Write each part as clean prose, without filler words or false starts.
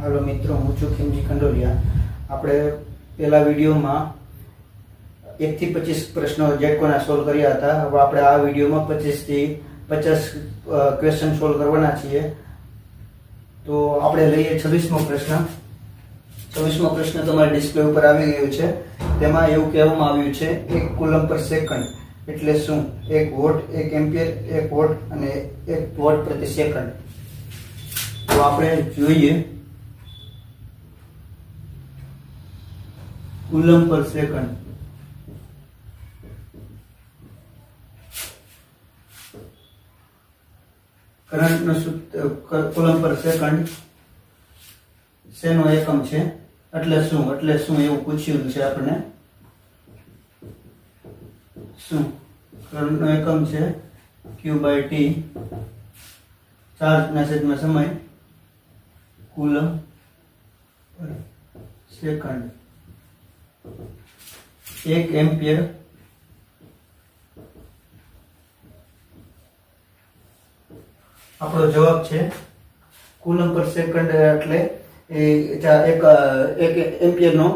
Hello मित्रों, हूँ छू खिमजी खंडोलिया। આપણે પહેલા વિડીયોમાં 1 થી 25 પ્રશ્નો જેટકોના સોલ્વ કર્યા હતા। હવે આપણે આ વિડીયોમાં 25 થી 50 ક્વેશ્ચન સોલ્વ કરવાના છીએ। તો આપણે લઈએ 26મો પ્રશ્ન। 26મો પ્રશ્ન તમારા ડિસ્પ્લે ઉપર આવી ગયો છે। તેમાં એવું કહેવામાં આવ્યું છે 1 કુલમ પર સેકન્ડ એટલે શું? 1 વોટ, 1 એમ્પિયર, 1 વોટ અને 1 વોટ પ્રતિ સેકન્ડ। તો આપણે જોઈએ કુલમ પર સેકન્ડ। કરંટ નો કુલમ પર સેકન્ડ શેનો એકમ છે એટલે શું એવું પૂછ્યું છે આપણે। શું કરંટ નો એકમ છે Q/T, ચાર્જ ના છેદમાં સમય, કુલમ પર સેકન્ડ। 1 એમ્પિયર આપણો જવાબ છે કુલમ પર સેકન્ડ એટલે એક એમ્પિયર નો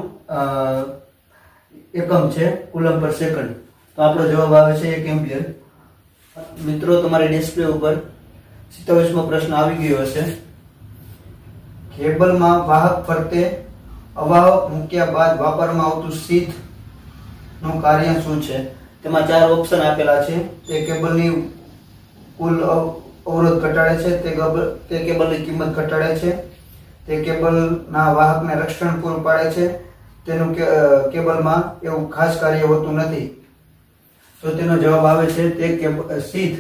એકમ છે કુલમ પર સેકન્ડ। તો આપણો જવાબ આવે છે 1 એમ્પિયર। મિત્રો, તમારી ડિસ્પ્લે ઉપર 27મો પ્રશ્ન આવી ગયો હશે। કેબલમાં વાહક ફરતે અવાહક મૂક્યા બાદ વાપરવામાં આવતું શીથ નું કાર્ય શું છે? તેમાં 4 ઓપ્શન આપેલા છે। તે કેબલની કુલ અવરોધ ઘટાડે છે, તે કેબલની કિંમત ઘટાડે છે, તે કેબલના વાહકને રક્ષણ પૂરું પાડે છે, તેનું કેબલમાં એવું ખાસ કાર્ય હોતું નથી। તો તેનો જવાબ આવે છે તે શીથ।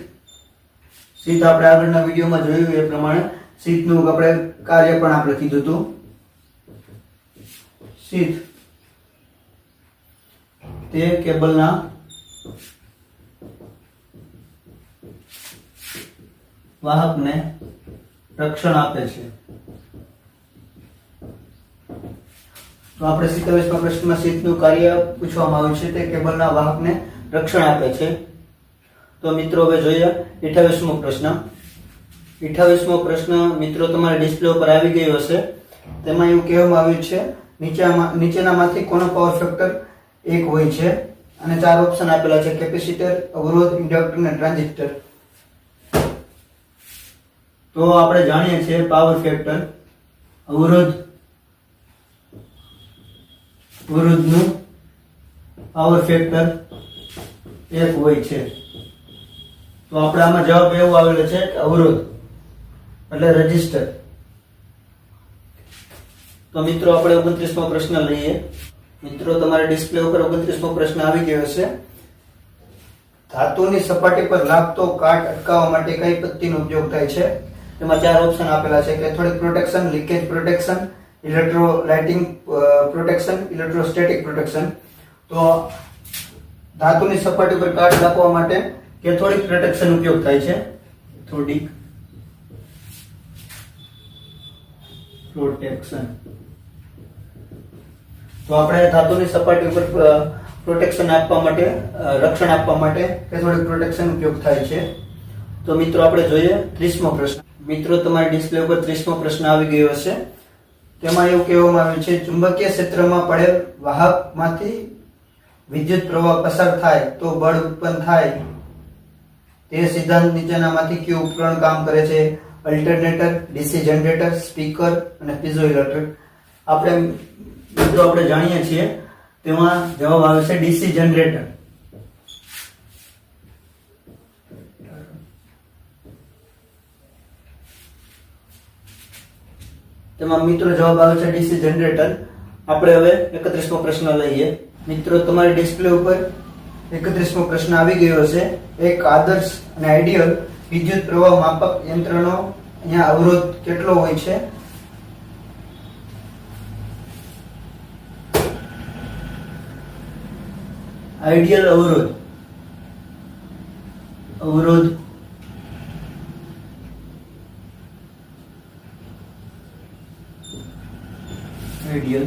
આપણે આગળના વિડીયોમાં જોયું એ પ્રમાણે શીથનું આપણે કાર્ય પણ આપણે કીધું હતું। શીથ તે કેબલના વાહકને રક્ષણ આપે છે। તો આપણે 27મા પ્રશ્નમાં શીથનું કાર્ય પૂછવામાં આવ્યું છે, તે કેબલના વાહકને રક્ષણ આપે છે। તો મિત્રો, હવે જોઈએ 28મો પ્રશ્ન। 28મો પ્રશ્ન મિત્રો તમારા ડિસ્પ્લે ઉપર આવી ગયો હશે। તેમાં એવું કહેવામાં આવ્યું છે નીચેનામાંથી કોનો પાવર ફેક્ટર 1 હોય છે? અને 4 ઓપ્શન આપેલા છે: કેપેસિટર, અવરોધ, ઇન્ડક્ટર અને ટ્રાન્ઝિસ્ટર। તો આપણે જાણીએ છીએ પાવર ફેક્ટર અવરોધનું પાવર ફેક્ટર 1 હોય છે। તો આપણે આમાં જવાબ એવો આવેલો છે કે અવરોધ એટલે રેઝિસ્ટર। તો મિત્રો, આપણે 29મો પ્રશ્ન લઈએ। મિત્રો, તમારા ડિસ્પ્લે ઉપર 29મો પ્રશ્ન આવી ગયો છે। ધાતુની સપાટી પર લાગતો કાટ અટકાવવા માટે કઈ પદ્ધતિનો ઉપયોગ થાય છે? તેમાં 4 ઓપ્શન આપેલા છે: cathodic protection, leakage protection, electrolyting protection, electrostatic protection. તો ધાતુની સપાટી પર કાટ લાગવા માટે કેથોડિક પ્રોટેક્શન ઉપયોગ થાય છે। Cathodic protection. તો આપણે ધાતુની સપાટી ઉપર પ્રોટેક્શન આપવા માટે, રક્ષણ આપવા માટે કેથોડિક પ્રોટેક્શન ઉપયોગ થાય છે। તો મિત્રો, આપણે જોઈએ 30મો પ્રશ્ન। મિત્રો, તમારી ડિસ્પ્લે ઉપર 30મો પ્રશ્ન આવી ગયો હશે। તેમાં એવું કહેવામાં આવ્યું છે ચુંબકીય ક્ષેત્રમાં પડેલ વાહકમાંથી વિદ્યુત પ્રવાહ પસાર થાય તો બળ ઉત્પન્ન થાય। તે સિદ્ધાંત નીચેનામાંથી કયું ઉપકરણ કામ કરે છે? અલ્ટરનેટર, ડીસી જનરેટર, સ્પીકર અને પીઝો ઇલેક્ટ્રિક। આપણે જાણીએ છીએ તેમાં જવાબ આવે છે ડીસી જનરેટર। તેમાં મિત્રો જવાબ આવે છે ડીસી જનરેટર। આપણે હવે 31મો પ્રશ્ન લઈએ। મિત્રો, તમારી ડિસ્પ્લે ઉપર 31મો પ્રશ્ન આવી ગયો છે। એક આદર્શ અને આઈડિયલ વિદ્યુત પ્રવાહ માપક યંત્રનો અહીંયા અવરોધ કેટલો હોય છે? આઈડિયલ અવરોધ આઈડિયલ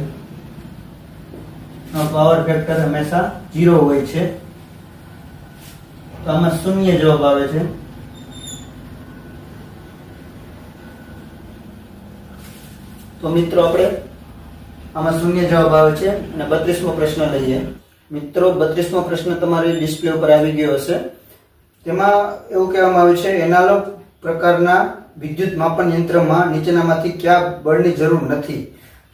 નો પાવર ફેક્ટર હંમેશા 0 હોય છે। તો આમાં શૂન્ય જવાબ આવે છે। તો મિત્રો આપણે આમાં શૂન્ય જવાબ આવે છે અને 32મો પ્રશ્ન લઈએ. મિત્રો 32મો પ્રશ્ન તમારી ડિસ્પ્લે ઉપર આવી ગયો હશે. તેમાં એવું કહેવામાં આવ્યું છે એનાલોગ પ્રકારના વિદ્યુત માપન યંત્રમાં નીચેનામાંથી કયા બળની જરૂર નથી?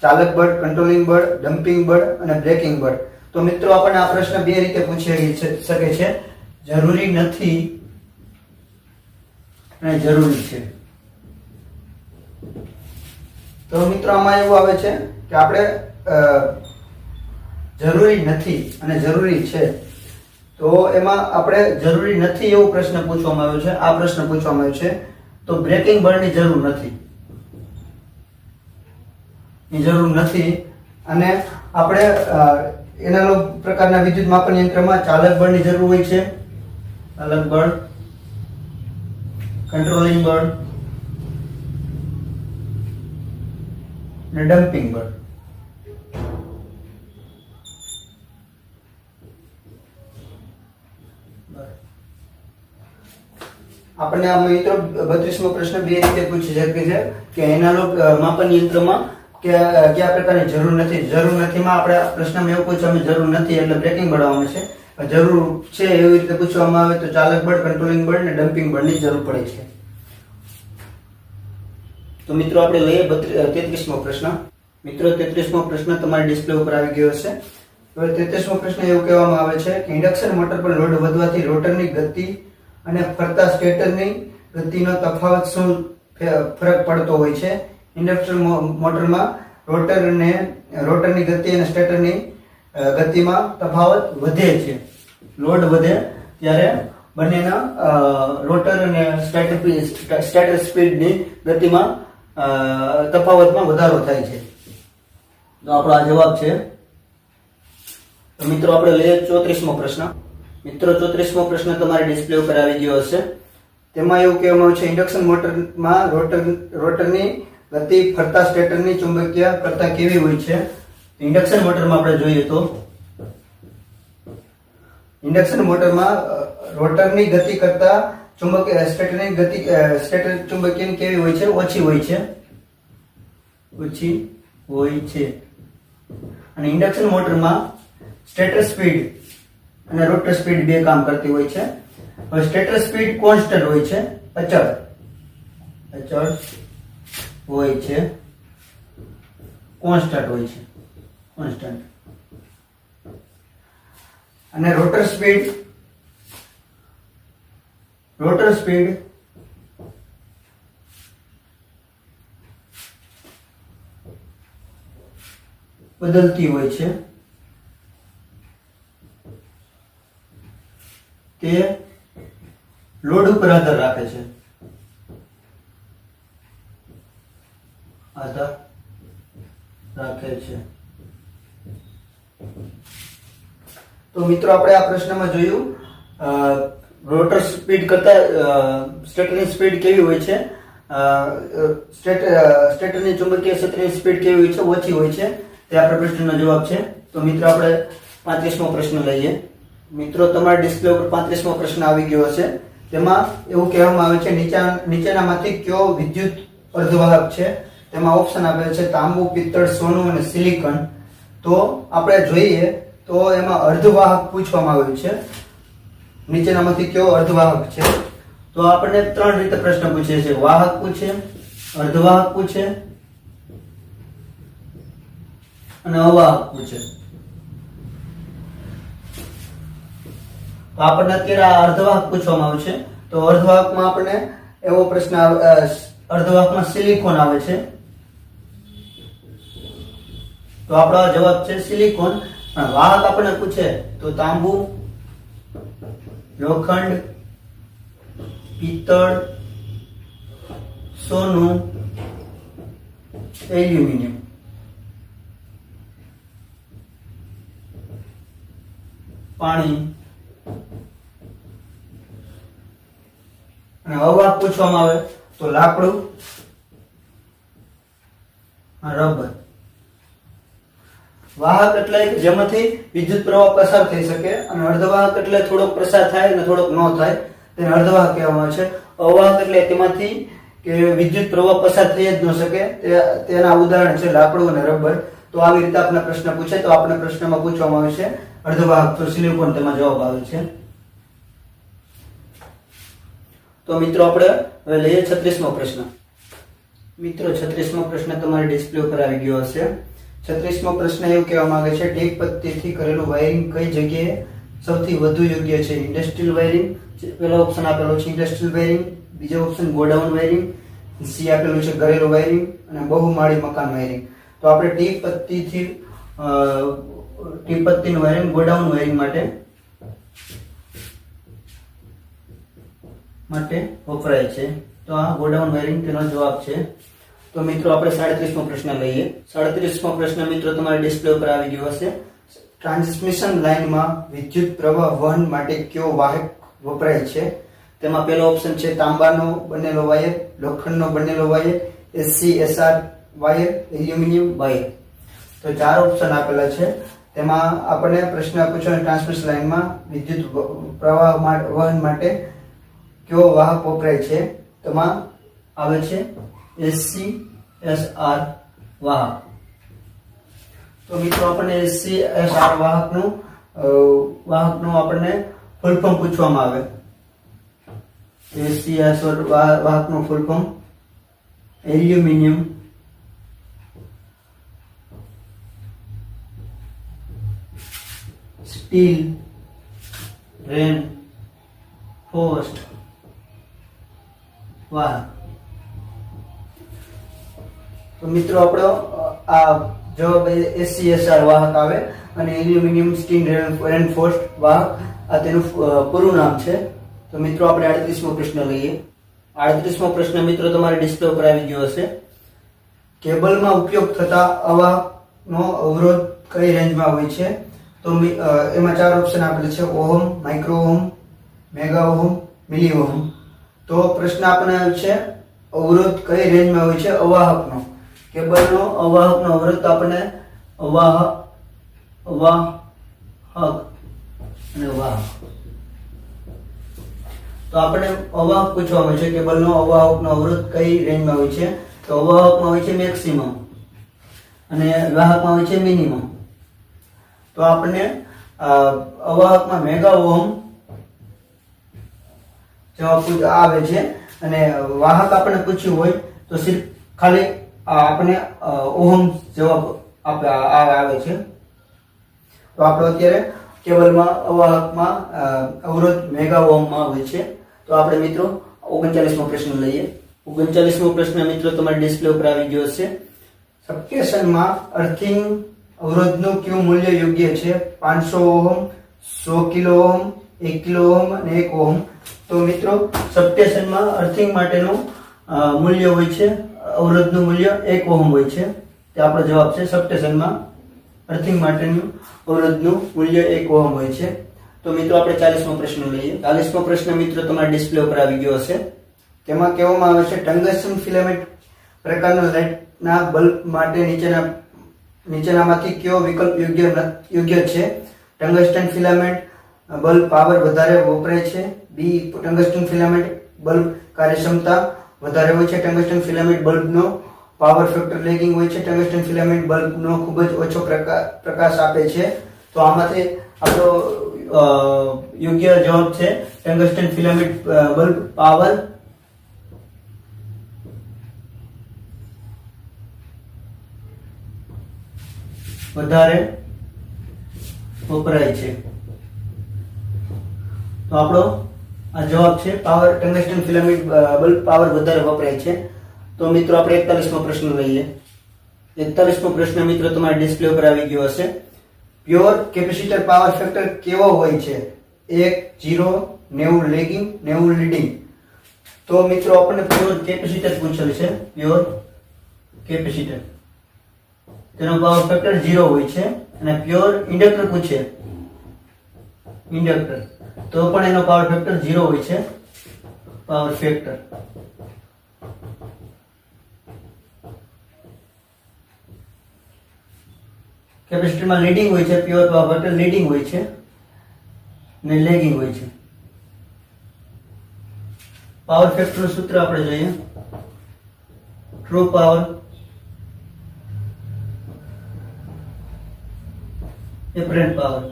ચાલક બળ, કંટ્રોલિંગ બળ, ડમ્પિંગ બળ અને બ્રેકિંગ બળ. તો મિત્રો આપણને આ પ્રશ્ન બે રીતે પૂછી શકે છે, જરૂરી નથી અને જરૂરી છે. તો મિત્રો આમાં એવું આવે છે કે આપણે જરૂરી નથી અને જરૂરી છે. તો એમાં આપણે જરૂરી નથી એવો પ્રશ્ન પૂછવામાં આવ્યો છે. આ પ્રશ્ન પૂછવામાં આવ્યો છે તો બ્રેકિંગ બળની જરૂર નથી, ની જરૂર નથી. અને આપણે એનાલોગ પ્રકારના વિદ્યુત માપન યંત્રમાં ચાલક બળની જરૂર હોય છે, ચાલક બળ, કંટ્રોલિંગ બળ અને ડમ્પિંગ બળ. આપણને આ મિત્રો 32મો પ્રશ્ન બે રીતે પૂછી શકે છે કે એનાલોગ માપન યંત્રમાં કયા પ્રકારની જરૂર નથી. જરૂર નથીમાં આપણે પ્રશ્નમાં એવું પૂછવામાં જરૂર નથી એટલે બ્રેકિંગ બળ આવવાનું છે. જરૂર છે એવી રીતે પૂછવામાં આવે તો ચાલક બળ, કંટ્રોલિંગ બળ અને ડમ્પિંગ બળની જરૂર પડે છે. તો મિત્રો આપણે લઈએ 33મો પ્રશ્ન. મિત્રો 33મો પ્રશ્ન તમારી ડિસ્પ્લે ઉપર આવી ગયો હશે. હવે 33મો પ્રશ્ન એવું કહેવામાં આવે છે કે ઇન્ડક્શન મોટર પર લોડ વધવાથી રોટરની ગતિ અને ફરતા સ્ટેટરની ગતિનો તફાવત શું ફરક પડતો હોય છે? ઇન્ડક્શન મોટરમાં રોટરની ગતિ અને સ્ટેટરની ગતિમાં તફાવત વધે છે. લોડ વધે ત્યારે બંનેના રોટર અને સ્ટેટર સ્પીડની ગતિમાં તફાવતમાં વધારો થાય છે. તો આપણો આ જવાબ છે. તો મિત્રો આપણે લઈએ 34મો પ્રશ્ન. મિત્રો 34મો પ્રશ્ન તમારી ડિસ્પ્લે ઉપર આવી ગયો હશે. તેમાં એવું કહેવામાં આવ્યું છે ઇન્ડક્શન મોટરમાં રોટરની ગતિ ફરતા સ્ટેટરની ચુંબકીય કરતા કેવી હોય છે? ઇન્ડક્શન મોટરમાં આપણે જોઈએ તો ઇન્ડક્શન મોટરમાં રોટરની ગતિ કરતા સ્ટેટરની ગતિ સ્ટેટર ચુંબકીય કેવી હોય છે? ઓછી હોય છે, ઓછી હોય છે. અને ઇન્ડક્શન મોટરમાં સ્ટેટર સ્પીડ અને રોટર સ્પીડ બે કામ કરતી હોય છે. હવે સ્ટેટર સ્પીડ કોન્સ્ટન્ટ હોય છે, અચળ હોય છે, કોન્સ્ટન્ટ હોય છે, કોન્સ્ટન્ટ. અને રોટર સ્પીડ બદલતી હોય છે. તે લોડ ઉપર આધાર રાખે છે. તો મિત્રો આપણે આ પ્રશ્નમાં જોયું રોટર સ્પીડ કરતા સ્ટેટરની સ્પીડ કેવી હોય છે, સ્ટેટરની ચુંબકીય ક્ષેત્રની સ્પીડ કેવી હોય છે? ઓછી હોય છે. તે આપણા પ્રશ્નનો જવાબ છે. તો મિત્રો આપણે 35મો પ્રશ્ન લઈએ. મિત્રો તમારા ડિસ્પ્લે ઉપર 35મો પ્રશ્ન આવી ગયો હશે. તેમાં એવું કહેવામાં આવે છે નીચેનામાંથી કયો વિદ્યુત અર્ધવાહક છે? તેમાં ઓપ્શન આપેલ છે તાંબુ, પિત્તળ, સોનું અને સિલિકોન. તો આપણે જોઈએ તો એમાં અર્ધવાહક પૂછવામાં આવ્યું છે. નીચેનામાંથી કયો અર્ધવાહક છે? તો આપણને ત્રણ રીતે પ્રશ્ન પૂછે છે. વાહક પૂછે, અર્ધવાહક પૂછે અને અવાહક પૂછે. તો આપણને અત્યારે આ અર્ધવાહક પૂછવામાં આવે છે. તો અર્ધવાહકમાં આપણને એવો પ્રશ્ન અર્ધવાહકમાં સિલિકોન આવે છે. તો આપણો જવાબ છે સિલિકોન. અને વાહક આપણને પૂછે તો તાંબુ, લોખંડ, પિત્તળ, સોનું, એલ્યુમિનિયમ. પાણી. અને અવાહક પૂછવામાં આવે તો લાકડું, રબર. વાહક એટલે જેમાંથી વિદ્યુત પ્રવાહ પસાર થઈ શકે અને અર્ધવાહક એટલે થોડોક પ્રસાર થાય અને થોડોક ન થાય તેને અર્ધવાહક કહેવામાં આવે છે. અવાહક એટલે તેમાંથી કે વિદ્યુત પ્રવાહ પસાર થઈ જ ન શકે, તેના ઉદાહરણ છે લાકડું અને રબર. તો આવી રીતે આપણે પ્રશ્ન પૂછે તો આપણે પ્રશ્નમાં પૂછવામાં આવે છે અર્ધવાહક, તો સિલિકોન તેમાં જવાબ આવે છે. તો મિત્રો આપણે હવે લઈએ 36મો પ્રશ્ન. મિત્રો 36મો પ્રશ્ન તમારી ડિસ્પ્લે ઉપર આવી ગયો હશે. 36મો પ્રશ્ન એવું કહેવા માંગે છે ટીક પદ્ધતિથી કરેલું વાયરિંગ કઈ જગ્યાએ સૌથી વધુ યોગ્ય છે? ઇન્ડસ્ટ્રીયલ વાયરિંગ, પહેલો ઓપ્શન આપેલો છે ઇન્ડસ્ટ્રીયલ વાયરિંગ, બીજો ઓપ્શન ગોડાઉન વાયરિંગ, સી આપેલું છે ઘરેલું વાયરિંગ અને બહુમાળી મકાન વાયરિંગ. તો આપણે ટીક પદ્ધતિનું વાયરિંગ ગોડાઉન વાયરિંગ માટે વપરાય છે. તો આ ગોડાઉન વાયરિંગ તેનો જવાબ છે. તો મિત્રો આપણે 37મો પ્રશ્ન લઈએ. 37મો પ્રશ્ન મિત્રો તમારી ડિસ્પ્લે ઉપર આવી ગયો હશે. ટ્રાન્સમિશન લાઇનમાં વિદ્યુત પ્રવાહ વહન માટે કયો વાહક વપરાય છે? તેમાં પહેલો ઓપ્શન છે તાંબાનો બનેલો વાયર, લોખંડનો બનેલો wire, SCSR wire, aluminium wire. તો 4 ઓપ્શન આપેલા છે. તેમાં આપણે પ્રશ્ન પૂછ્યો ટ્રાન્સમિશન લાઇનમાં વિદ્યુત પ્રવાહ વહન માટે કયો વાહક વપરાય છે? તેમાં આવે છે SCSR વાહક. તો મિત્રો આપણને SCSR વાહકનું આપણને ફૂલ ફોર્મ પૂછવામાં આવે. SCSR વાહકનું full form aluminium steel reinforced વાહક. તો મિત્રો આપણો આ જવાબ SCSR વાહક આવે અને એલ્યુમિનિયમ સ્ટીલ રેનફોર્સ્ડ વાહક આ તેનું પૂરું નામ છે. તો મિત્રો આપણે 38મો પ્રશ્ન લઈએ. 38મો પ્રશ્ન મિત્રો તમારી ડિસ્પ્લે ઉપર આવી ગયો હશે. કેબલમાં ઉપયોગ થતા અવાહકનો અવરોધ કઈ રેન્જમાં હોય છે? તો એમાં 4 ઓપ્શન આપેલ છે ohm, micro ohm, mega ohm, milli ohm. તો પ્રશ્ન આપણને છે અવરોધ કઈ રેન્જમાં હોય છે અવાહકનો? કેબલનો અવાહકનો અવરોધ તો આપણને અવાહક અને વાહક. તો આપણે અવાહક પૂછવામાં છે કેબલનો અવાહકનો અવરોધ કઈ રેન્જમાં હોય છે? તો અવાહકમાં હોય છે મેક્સિમમ અને વાહકમાં હોય છે મિનિમમ. તો આપણને અવાહકમાં મેગા ઓહમ જવાબ આવે છે અને વાહક આપણે પૂછ્યું હોય તો સિર્ફ ખાલી આપણે ઓહમ જવાબ આવે છે. તો આપણે અત્યારે કેબલમાં અવાહકમાં અવરોધ મેગા ઓહમમાં હોય છે. તો આપણે મિત્રો 39મો પ્રશ્ન લઈએ. 39મો પ્રશ્ન મિત્રો તમારી ડિસ્પ્લે ઉપર આવી ગયો છે. સબસ્ટેશનમાં અર્થિંગ અવરોધનું કયું મૂલ્ય યોગ્ય છે? 500 ohm, 100 kilo ohm, 1 kilo ohm અને 1 ઓહમ. તો મિત્રો સબસ્ટેશનમાં અર્થિંગ માટેનું મૂલ્ય હોય છે, અવરોધનું મૂલ્ય 1 ઓહમ હોય છે. તે આપણો જવાબ છે. સબસ્ટેશનમાં અર્થિંગ માટેનું અવરોધનું મૂલ્ય 1 ઓહમ હોય છે. તો મિત્રો આપણે 40મો પ્રશ્ન લઈએ. 40મો પ્રશ્ન મિત્રો તમારા ડિસ્પ્લે ઉપર આવી ગયો હશે. તેમાં કહેવામાં આવે છે ટંગસ્ટન ફિલામેન્ટ પ્રકારના લાઇટના બલ્બ માટે નીચેનામાંથી કયો વિકલ્પ યોગ્ય છે? ટંગસ્ટન ફિલામેન્ટ બલ્બ પાવર વધારે વપરાય છે, બી ટંગસ્ટન ફિલામેન્ટ બલ્બ કાર્યક્ષમતા વધારે હોય છે, ટંગસ્ટન ફિલામેન્ટ બલ્બનો પાવર ફેક્ટર લેગિંગ હોય છે, ટંગસ્ટન ફિલામેન્ટ બલ્બનો ખૂબ જ ઓછો પ્રકાશ આપે છે. તો આમાંથી આપણો યોગ્ય જવાબ છે ટંગસ્ટન ફિલામેન્ટ બલ્બ પાવર વધારે વપરાય છે. તો આપણો આ જવાબ છે power tungsten filament bulb power વધારે વપરાય છે. તો મિત્રો આપણે 41મો પ્રશ્ન લઈએ. 41મો પ્રશ્ન મિત્રો તમારા ડિસ્પ્લે ઉપર આવી ગયો હશે. પ્યોર કેપેસિટર પાવર ફેક્ટર કેવો હોય છે? 1, 0, 90 લેગિંગ, 90 લીડિંગ. તો મિત્રો આપણને પ્યોર કેપેસિટર પૂછેલ છે. પ્યોર કેપેસિટર તેનો પાવર ફેક્ટર 0 હોય છે અને પ્યોર ઇન્ડક્ટર પૂછે ઇન્ડક્ટર તો પણ એનો પાવર ફેક્ટર 0 હોય છે. પાવર ફેક્ટર કેપેસિટરમાં લીડિંગ હોય છે, પ્યોર પાવર ફેક્ટર લીડિંગ હોય છે ને લેગિંગ હોય છે. પાવર ફેક્ટરનું સૂત્ર આપણે જોઈએ. True power, apparent power,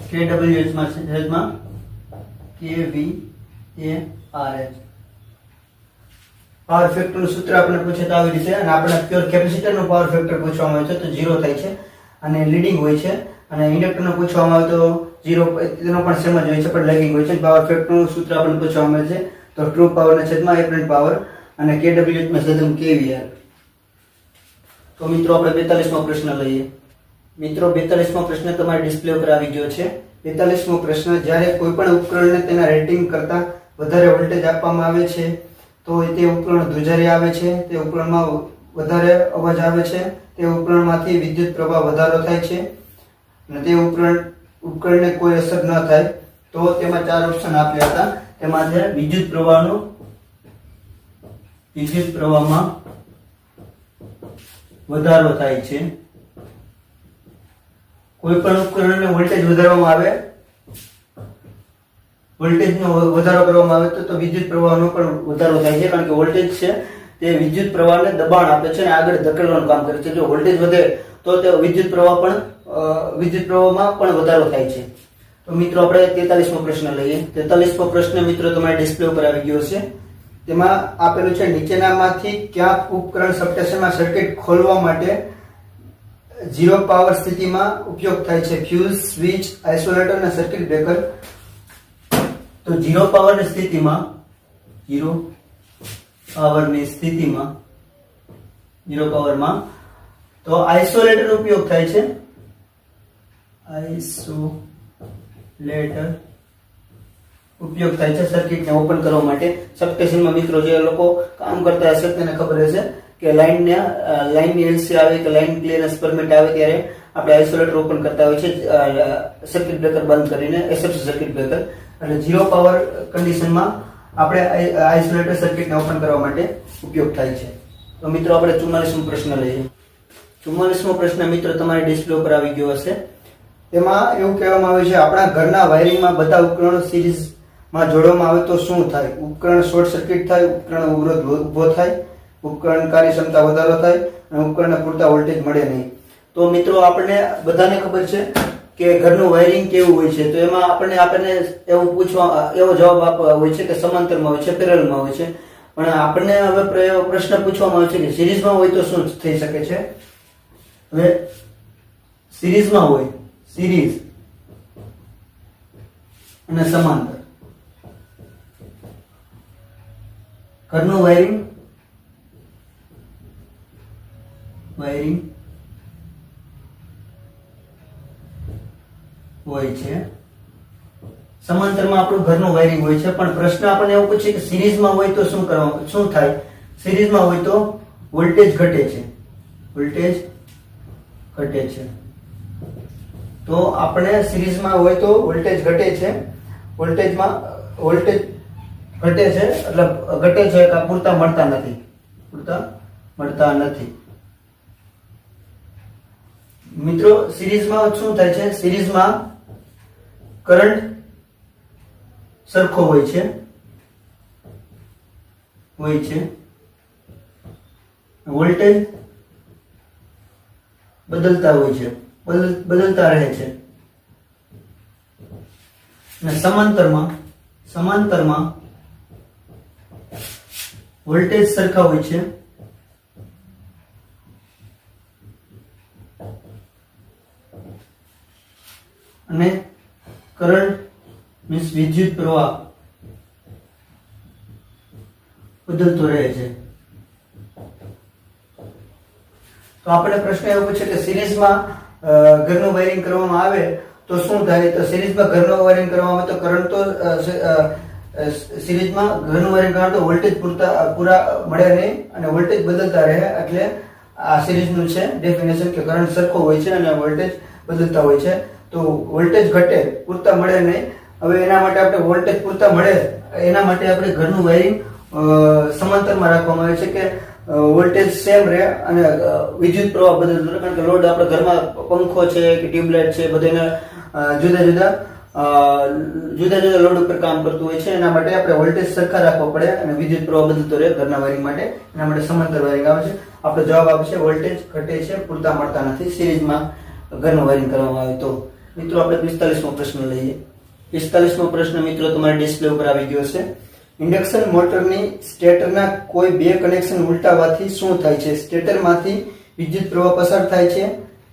kWh માં છેદમાં kVARH. પાવર ફેક્ટર નું સૂત્ર આપણે પૂછે તો આવી રીતે, અને આપણે પ્યોર કેપેસિટર નું પાવર ફેક્ટર પૂછવામાં આવે છે તો 0 થાય છે અને લીડિંગ હોય છે, અને ઇન્ડક્ટર નું પૂછવામાં આવે તો 0, તેનો પણ સેમ જ હોય છે પણ લેગિંગ હોય છે. પાવર ફેક્ટર નું સૂત્ર આપણને પૂછવામાં આવે છે તો ટ્રુ પાવર ના છેદમાં એપરન્ટ પાવર અને kWh માં છેદમાં kVAR. તો મિત્રો આપણે 42મો પ્રશ્ન લઈએ. મિત્રો 42મો પ્રશ્ન તમારી ડિસ્પ્લે ઉપર આવી ગયો છે. 42મો પ્રશ્ન, જ્યારે કોઈ પણ ઉપકરણને તેના રેટિંગ કરતા વધારે વોલ્ટેજ આપવામાં આવે છે તો તે ઉપકરણ ધ્રુજારી આવે છે, તે ઉપકરણમાં વધારે અવાજ આવે છે, તે ઉપકરણમાંથી વિદ્યુત પ્રવાહ વધારો થાય છે અને તે ઉપકરણને કોઈ અસર ન થાય તો તેમાં 4 ઓપ્શન આપ્યા હતા. તેમાં છે વિદ્યુત પ્રવાહમાં વધારો થાય છે, કોઈ પણ ઉપકરણને વોલ્ટેજ વધારવામાં આવે, વોલ્ટેજનો વધારો કરવામાં આવે તો વિદ્યુત પ્રવાહનો પણ વધારો થાય છે, કારણ કે વોલ્ટેજ છે તે વિદ્યુત પ્રવાહને દબાણ આપે છે અને આગળ ધકેલવાનું કામ કરે છે. જો વોલ્ટેજ વધે તો તે વિદ્યુત પ્રવાહમાં પણ વધારો થાય છે. તો મિત્રો આપણે 43મો પ્રશ્ન લઈએ. 43મો પ્રશ્ન મિત્રો તમારી ડિસ્પ્લે ઉપર આવી ગયો છે. તેમાં આપેલું છે, નીચેનામાંથી કયા ઉપકરણ સબસ્ટેશનમાં સર્કિટ ખોલવા માટે 0 પાવર સ્થિતિમાં ઉપયોગ થાય છે? ફ્યુઝ, સ્વિચ, આઇસોલેટર અને સર્કિટ બ્રેકર. તો 0 પાવરની સ્થિતિમાં તો આઇસોલેટર ઉપયોગ થાય છે. આઇસોલેટર ઉપયોગ થાય છે સર્કિટને ઓપન કરવા માટે. સબસ્ટેશનમાં મિત્રો જે લોકો કામ કરતા હશે તેને ખબર હશે કે લાઈનની એલસી આવે કે લાઈન ક્લિયરન્સ પરમિટ આવે ત્યારે આપણે આઇસોલેટર ઓપન કરતા હોય છે સર્કિટ બ્રેકર બંધ કરીને, એસએફસી સર્કિટ બ્રેકર. એટલે 0 પાવર કન્ડિશનમાં આપણે આઇસોલેટર સર્કિટને ઓપન કરવા માટે ઉપયોગ થાય છે. તો મિત્રો આપણે 44મો પ્રશ્ન લઈએ. 44મો પ્રશ્ન મિત્રો તમારી ડિસ્પ્લે ઉપર આવી ગયો હશે. તેમાં એવું કહેવામાં આવ્યું છે, આપણા ઘરના વાયરિંગમાં બધા ઉપકરણો સિરીઝમાં જોડવામાં આવે તો શું થાય? ઉપકરણ શોર્ટ સર્કિટ થાય, ઉપકરણ અવરોધ ઉભો થાય, ઉપકરણ કાર્યક્ષમતા વધારો થાય અને ઉપકરણને પૂરતા વોલ્ટેજ મળે નહીં. તો મિત્રો આપણને બધાને ખબર છે કે ઘરનું વાયરિંગ કેવું હોય છે, તો એમાં આપણને એવો જવાબ આપવા હોય છે કે સમાંતરમાં હોય છે, પેરેલલમાં હોય છે. પણ આપણને હવે પ્રશ્ન પૂછવામાં આવે છે કે સિરીઝમાં હોય તો શું થઈ શકે છે? હવે સિરીઝમાં હોય, સિરીઝ અને સમાંતર, ઘરનું વાયરિંગ હોય છે, સમાંતરમાં આપણું ઘરનું વાયરિંગ હોય છે. પણ પ્રશ્ન આપણને એવું પૂછે કે સિરીઝમાં હોય તો શું થાય? સિરીઝમાં હોય તો વોલ્ટેજ ઘટે છે, તો આપણે સિરીઝમાં હોય તો વોલ્ટેજ ઘટે છે, વોલ્ટેજ ઘટે છે એટલે ઘટે છે કે પૂરતા મળતા નથી. મિત્રો સિરીઝમાં શું થાય છે? સિરીઝમાં કરંટ સરખો હોય છે, વોલ્ટેજ બદલતા હોય છે, બદલતા રહે છે. અને સમાંતરમાં વોલ્ટેજ સરખા હોય છે અને કરંટ મીન્સ વિદ્યુત પ્રવાહ બદલતો રહે છે. તો આપણે પ્રશ્ન એવો પૂછે કે સિરીઝમાં ઘરનું વાયરિંગ કરવામાં આવે તો શું થાય? તો સિરીઝમાં ઘરનું વાયરિંગ કરવામાં આવે તો કરંટ તો સિરીઝમાં ઘરનું વાયરિંગ કરવામાં તો વોલ્ટેજ પૂરા મળે નહીં અને વોલ્ટેજ બદલતા રહે. એટલે આ સિરીઝનું છે ડેફિનેશન કે કરંટ સરખો હોય છે અને વોલ્ટેજ બદલતા હોય છે. તો વોલ્ટેજ ઘટે, પૂરતા મળે નહીં. હવે એના માટે આપણે વોલ્ટેજ પૂરતા મળે એના માટે આપણે ઘરનું વાયરિંગ સમાંતરમાં રાખવામાં આવે છે કે વોલ્ટેજ સેમ રહે અને વિદ્યુત પ્રવાહ બદલતો રહે. કારણ કે લોડ આપણે ઘરમાં પંખો છે કે ટ્યુબલાઇટ છે બધાને જુદા જુદા જુદા જુદા લોડ ઉપર કામ કરતું હોય છે. એના માટે આપણે વોલ્ટેજ સરખા રાખવો પડે અને વિદ્યુત પ્રવાહ બદલતો રહે ઘરના વાયરિંગ માટે. એના માટે સમાંતર વાયરિંગ આવે છે. આપણો જવાબ આવશે વોલ્ટેજ ઘટે છે, પૂરતા મળતા નથી સિરીઝમાં ઘરનું વાયરિંગ કરવામાં આવે તો. મિત્રો આપણે 45મો પ્રશ્ન લઈએ. 45મો પ્રશ્ન મિત્રો તમારા ડિસ્પ્લે ઉપર આવી ગયો છે. ઇન્ડક્શન મોટરની સ્ટેટરના કોઈ બે કનેક્શન ઉલટાવવાથી શું થાય છે? સ્ટેટરમાંથી વિદ્યુત પ્રવાહ પસાર થાય છે,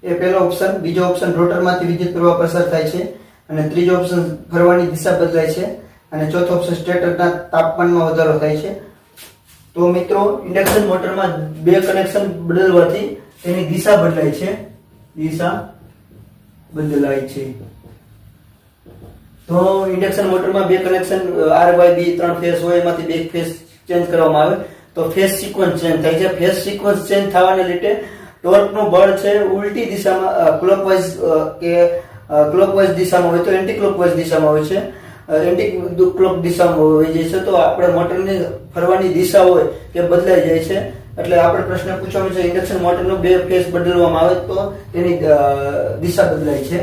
એ પહેલો ઓપ્શન. બીજો ઓપ્શન રોટરમાંથી વિદ્યુત પ્રવાહ પસાર થાય છે, અને ત્રીજો ઓપ્શન ફરવાની દિશા બદલાય છે, અને ચોથો ઓપ્શન સ્ટેટરના તાપમાનમાં વધારો થાય છે. તો મિત્રો ઇન્ડક્શન મોટરમાં બે કનેક્શન બદલવાથી તેની દિશા બદલાય છે. દિશા બદલાય છે. તો ઇન્ડક્શન મોટરમાં બે કનેક્શન RYB 3 ફેઝ હોય, એમાંથી બે ફેઝ ચેન્જ કરવામાં આવે તો ફેઝ સિક્વન્સ ચેન્જ થાય છે. ફેઝ સિક્વન્સ ચેન્જ થવાને લીધે ટોર્કનું બળ છે ઉલટી દિશામાં ક્લોકવાઇઝ કે ક્લોકવાઇઝ દિશામાં હોય તો એન્ટી ક્લોકવાઇઝ દિશામાં હોય છે. એન્ટી ક્લોક દિશામાં હોય જાય છે તો આપણે મોટરની ફરવાની દિશા હોય તે બદલાઈ જાય છે. એટલે આપણે પ્રશ્ન પૂછવાનો છે ઇન્ડક્શન મોટરનો બે ફેઝ બદલવામાં આવે તો તેની દિશા બદલાય છે.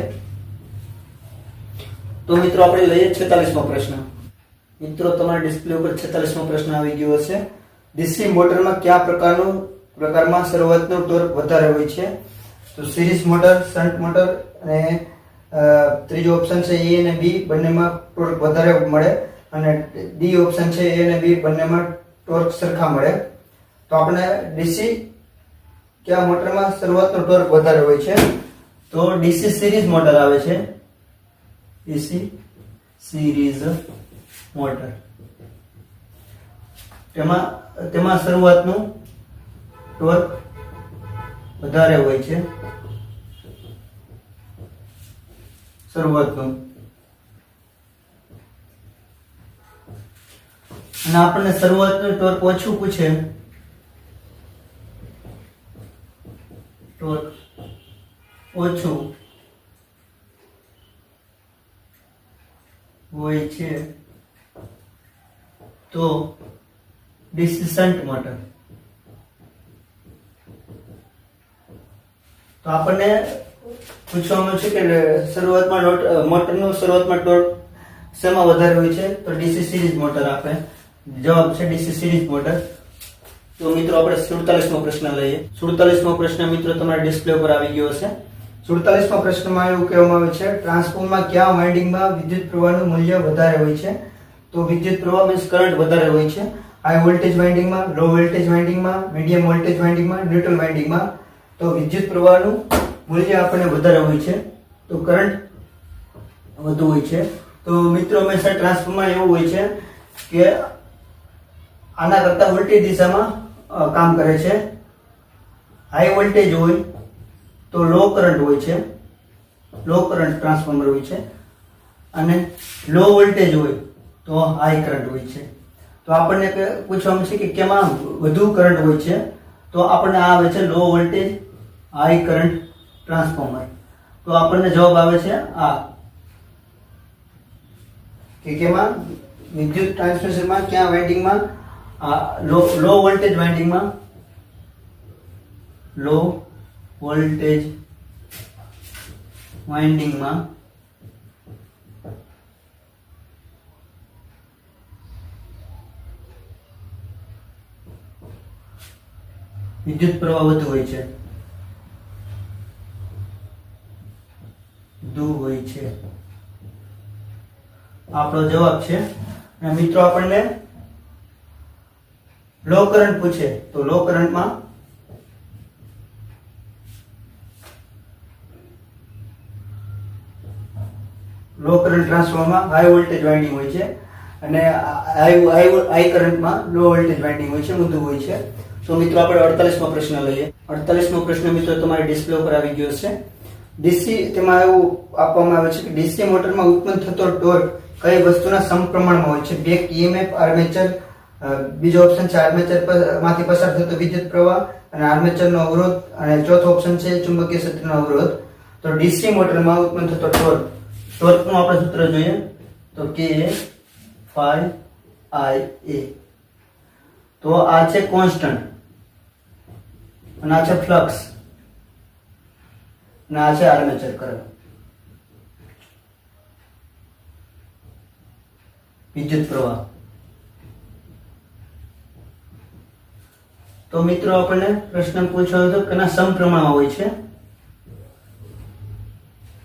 તો મિત્રો આપણે લઈએ 46મો પ્રશ્ન. મિત્રો તમારા ડિસ્પ્લે ઉપર 46મો પ્રશ્ન આવી ગયો હશે. ડીસી મોટરમાં કયા પ્રકારમાં શરૂઆતનો ટોર્ક વધારે હોય છે? તો સિરીઝ મોટર, શન્ટ મોટર અને ત્રીજો ઓપ્શન છે એ અને બી, બંનેમાં ટોર્ક વધારે મળે, અને ડી ઓપ્શન છે એ અને બી, બંનેમાં ટોર્ક સરખા મળે. તો આપણે ડીસી કયા મોટરમાં શરૂઆતનો ટોર્ક વધારે હોય છે? તો ડીસી સિરીઝ મોટર આવે છે. ડીસી સિરીઝ મોટર તેમાં શરૂઆતનું ટોર્ક વધારે હોય છે. શરૂઆતનું. અને આપણને શરૂઆતનું ટોર્ક ઓછું પૂછે, ટોર્ક ઓછું હોય છે તો ડીસી શન્ટ મોટર. તો આપણને પૂછવામાં છે કે શરૂઆતમાં મોટરનું શરૂઆતમાં ટોર્ક શેમાં વધારે હોય છે? તો ડીસી સિરીઝ મોટર. આપણે જવાબ છે ડીસી સિરીઝ મોટર. તો મિત્રો આપણે 47મો પ્રશ્ન લઈએ. 47મો પ્રશ્ન મિત્રો તમારા ડિસ્પ્લે ઉપર આવી ગયો છે. 47મા પ્રશ્નમાં એવું કહેવામાં આવે છે ટ્રાન્સફોર્મરમાં કયા વાઇન્ડિંગમાં વિદ્યુત પ્રવાહનું મૂલ્ય વધારે હોય છે? તો વિદ્યુત પ્રવાહ મીન્સ કરંટ વધારે હોય છે. હાઈ વોલ્ટેજ વાઇન્ડિંગમાં, લો વોલ્ટેજ વાઇન્ડિંગમાં, મીડિયમ વોલ્ટેજ વાઇન્ડિંગમાં, ન્યુટ્રલ વાઇન્ડિંગમાં. તો વિદ્યુત પ્રવાહનું મૂલ્ય આપણને વધારે હોય છે તો કરંટ વધુ હોય છે. તો મિત્રો હંમેશા ટ્રાન્સફોર્મરમાં એવું હોય છે કે આના કરતા ઉલટી દિશામાં કામ કરે છે. હાઈ વોલ્ટેજ હોય તો લો કરંટ હોય છે, લો કરંટ ટ્રાન્સફોર્મર હોય છે, અને લો વોલ્ટેજ હોય તો હાઈ કરંટ હોય છે. તો આપણને પૂછવામાં છે કે કેમાં વધુ કરંટ હોય છે? તો આપણને આ આવે છે low voltage high current transformer. તો આપણને જવાબ આવે છે આ કે કેમાં વિદ્યુત ટ્રાન્સમિશનમાં ક્યાં વાઇન્ડિંગમાં લો વોલ્ટેજ વાઇન્ડિંગમાં, લો વોલ્ટેજ વાઇન્ડિંગમાં વિદ્યુત પ્રવાહ વધુ હોય છે. આપણો જવાબ છે. અને મિત્રો આપણને લો કરંટ પૂછે તો લો કરંટમાં લો કરંટ ટ્રાન્સફોર્મરમાં હાઈ વોલ્ટેજ વાઇન્ડિંગ હોય છે, અને હાઈ કરંટમાં લો વોલ્ટેજ વાઇન્ડિંગ હોય છે, ઊંધું હોય છે. તો મિત્રો આપણે 48મો પ્રશ્ન લઈએ. 48મો પ્રશ્ન મિત્રો તમારી ડિસ્પ્લે ઉપર આવી ગયો છે. ડીસી તેમાં એવું આપવામાં આવે છે કે ડીસી મોટરમાં ઉત્પન્ન થતો ટોર્ક કઈ વસ્તુના સમપ્રમાણમાં હોય છે? બેક EMF, આર્મેચર, બીજો ઓપ્શન છે આર્મેચર માંથી પસાર થતો વિદ્યુત પ્રવાહ અને આર્મેચરનો અવરોધ, અને ચોથો ઓપ્શન છે ચુંબકીય ક્ષેત્રનો અવરોધ. તો ડીસી મોટરમાં ઉત્પન્ન થતો ટોર્કનું આપણે સૂત્ર જોઈએ તો K phi I A. તો આ છે કોન્સ્ટન્ટ, અને આ છે ફ્લક્સ, અને આ છે આર્મેચર કરંટ. વિદ્યુત પ્રવાહ. તો મિત્રો આપણને પ્રશ્ન પૂછ્યો હતો કે ના સમપ્રમાણમાં હોય છે.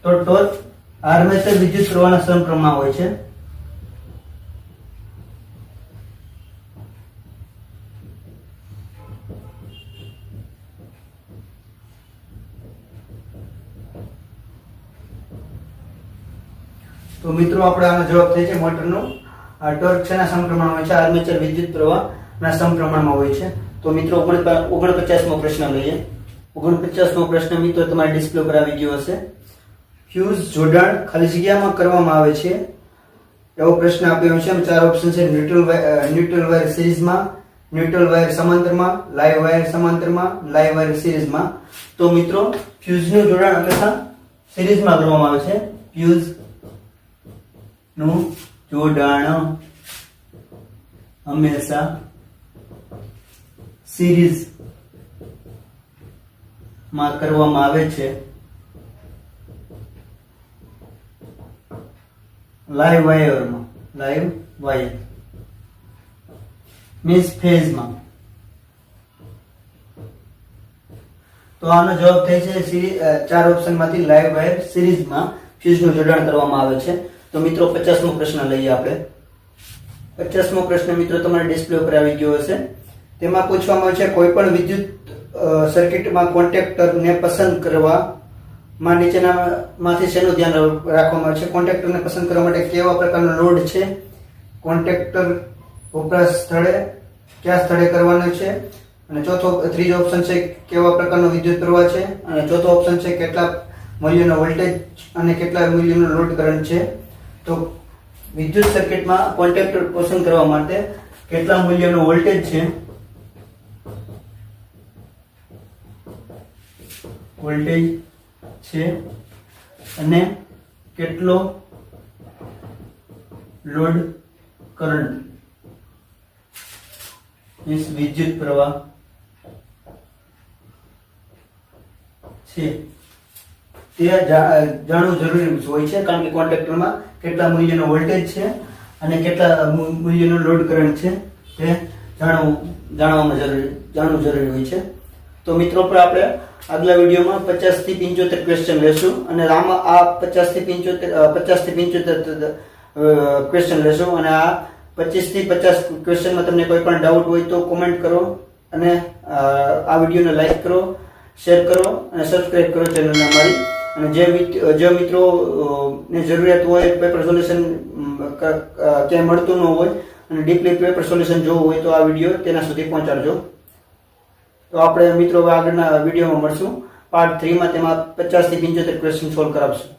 તો ટોર્ક આર્મેચર વિદ્યુત પ્રવાહના સમપ્રમાણમાં હોય છે. તો મિત્રો આપણે આનો જવાબ થાય છે મોટરનો ટોર્ક શેના સમપ્રમાણમાં હોય છે? આર્મેચર વિદ્યુત પ્રવાહના સમપ્રમાણમાં હોય છે. તો મિત્રો 49મો પ્રશ્ન લઈએ. 49મો પ્રશ્ન મિત્રો તમારી ડિસ્પ્લે પર આવી ગયો હશે. ફ્યુઝ જોડાણ ખાલી જગ્યામાં કરવામાં આવે છે એવો પ્રશ્ન આપ્યો છે. ચાર ઓપ્શન છે: ન્યુટ્રલ વાયર સિરીઝમાં, ન્યુટ્રલ વાયર સમાંતરમાં, લાઈવ વાયર સમાંતરમાં, લાઈવ વાયર સિરીઝમાં. તો મિત્રો ફ્યુઝનું જોડાણ હંમેશા સિરીઝમાં કરવામાં આવે છે. ફ્યુઝ નું જોડાણ હંમેશા સિરીઝ માં કરવામાં આવે છે. લાઈવ વાયરમાં, લાઈવ વાયર મીન્સ ફેઝમાં. તો આનો જવાબ થાય છે ચાર ઓપ્શન માંથી લાઈવ વાયર સિરીઝમાં ફ્યુઝનું જોડાણ કરવામાં આવે છે. તો મિત્રો 50મો પ્રશ્ન લઈએ આપણે. 50મો પ્રશ્ન મિત્રો તમારી ડિસ્પ્લે ઉપર આવી ગયો હશે. તેમાં પૂછવામાં આવે છે કોઈ પણ વિદ્યુત સર્કિટમાં કોન્ટેક્ટરને પસંદ કરવામાં નીચેનામાંથી શેનું ધ્યાન રાખવામાં આવે છે? કોન્ટેક્ટરને પસંદ કરવા માટે કેવા પ્રકારનો લોડ છે? કોન્ટેક્ટર વપરાશ સ્થળે કયા સ્થળે કરવાનો છે? અને ત્રીજો ઓપ્શન છે કેવા પ્રકારનો વિદ્યુત પ્રવાહ છે? અને ચોથો ઓપ્શન છે કેટલા મૂલ્યનો વોલ્ટેજ અને કેટલા મૂલ્યનો લોડ કરંટ છે? તો વિદ્યુત સર્કિટમાં કોન્ટેક્ટર પસંદ કરવા માટે કેટલા મૂલ્યનો વોલ્ટેજ છે, અને કેટલો લોડ કરંટ મીન્સ વિદ્યુત પ્રવાહ છે તે જાણવું જરૂરી હોય છે. કારણ કે કોન્ટેક્ટરમાં કેટલા મૂલ્યનો વોલ્ટેજ છે અને કેટલા મૂલ્યનો લોડ કરંટ છે તે જાણવું જરૂરી હોય છે. તો મિત્રો પર આપણે આગલા વિડીયોમાં 50 થી 75 ક્વેશ્ચન લેશું અને આમાં આ 50 થી 75 ક્વેશ્ચન લેશું અને આ 25 થી 50 ક્વેશ્ચનમાં તમને કોઈ પણ ડાઉટ હોય તો કોમેન્ટ કરો અને આ વિડીયોને લાઈક કરો, શેર કરો અને સબસ્ક્રાઇબ કરો ચેનલને અમારી. અને જે મિત્રો ને જરૂરિયાત હોય પેપર સોલ્યુશન ક્યાંય મળતું ન હોય અને ડીપલી પેપર સોલ્યુશન જોવું હોય તો આ વિડીયો તેના સુધી પહોંચાડજો. તો આપણે મિત્રો આગળના વિડીયોમાં મળશું. પાર્ટ 3 માં તેમાં 50 થી 75 ક્વેશ્ચન સોલ્વ કરાવશું.